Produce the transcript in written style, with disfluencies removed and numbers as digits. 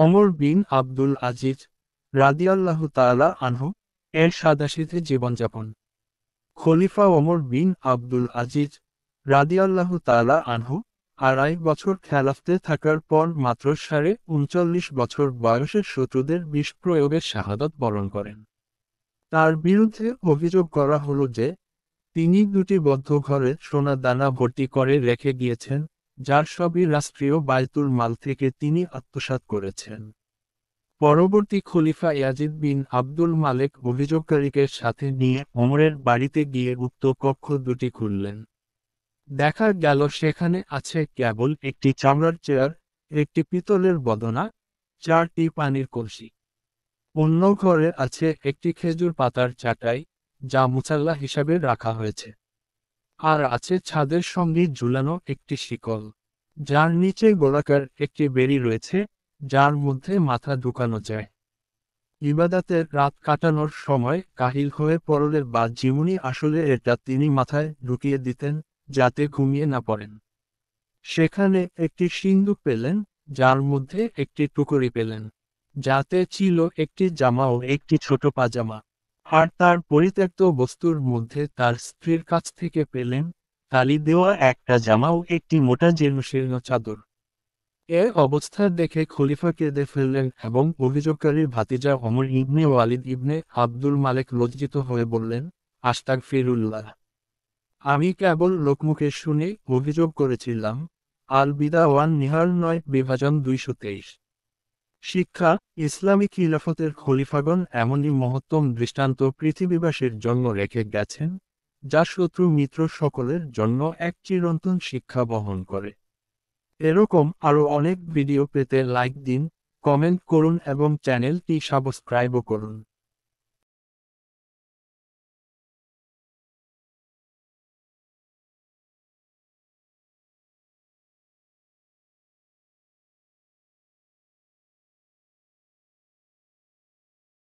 ওমর বিন আব্দুল আজিজ রাদিয়াল্লাহু তাআলা আনহু এর সাদাসিধে জীবনযাপন। খলিফা ওমর বিন আব্দুল আজিজ রাদিয়াল্লাহু তাআলা আনহু 2.5 বছর খেলাফতে থাকার পর মাত্র 39.5 বছর বয়সে শত্রুদের বিষ প্রয়োগে শাহাদত বরণ করেন। তার বিরুদ্ধে অভিযোগ করা হলো যে তিনি দুটি বদ্ধ ঘরে সোনা দানা ভর্তি করে রেখে গিয়েছেন, যার সবই রাষ্ট্রীয় বায়তুল মাল থেকে তিনি আত্মসাৎ করেছেন। পরবর্তী খলিফা ইয়াজিদ বিন আব্দুল মালেক অভিযোগকারীকে সাথে নিয়ে ওমরের বাড়িতে গিয়ে উক্ত কক্ষ দুটি খুললেন। দেখা গেল সেখানে আছে কেবল একটি চামড়ার চেয়ার, একটি পিতলের বদনা, 4টি পানির কলসি। অন্য ঘরে আছে একটি খেজুর পাতার চাটাই, যা মুসাল্লা হিসাবে রাখা হয়েছে। আর আছে ছাদের সঙ্গে ঝুলানো একটি শিকল, যার নিচে গোলাকার একটি বেড়ি রয়েছে, যার মধ্যে মাথা ঢুকানো যায়। ইবাদাতের রাত কাটানোর সময় কাহিল হয়ে পড়লে বা জীবনী আসলে এটা তিনি মাথায় ঢুকিয়ে দিতেন, যাতে ঘুমিয়ে না পড়েন। সেখানে একটি সিন্দুক পেলেন, যার মধ্যে একটি টুকরি পেলেন, যাতে ছিল একটি জামা ও একটি ছোট পাজামা। আর তার পরিত্যক্ত বস্তুর মধ্যে তার স্ত্রীর কাছ থেকে পেলেন তালি দেওয়া একটা জামা ও একটি মোটা জীর্ণশীর্ণ চাদর। এ অবস্থা দেখে খলিফা কেঁদে ফেললেন এবং অভিযোগকারীর ভাতিজা ওমর ইবনে ওয়ালিদ ইবনে আব্দুল মালেক লজ্জিত হয়ে বললেন, আস্তাগফিরুল্লাহ, আমি কেবল লোকমুখে শুনে অভিযোগ করেছিলাম। আল বিদা ওয়ান নিহার 9/223। শিক্ষা: ইসলামী খিলাফতের খলিফাগণ এমনই মহত্তম দৃষ্টান্ত পৃথিবীবাসীর জন্য রেখে গেছেন, যা শত্রু মিত্র সকলের জন্য এক চিরন্তন শিক্ষা বহন করে। এরকম আরও অনেক ভিডিও পেতে লাইক দিন, কমেন্ট করুন এবং চ্যানেলটি সাবস্ক্রাইবও করুন।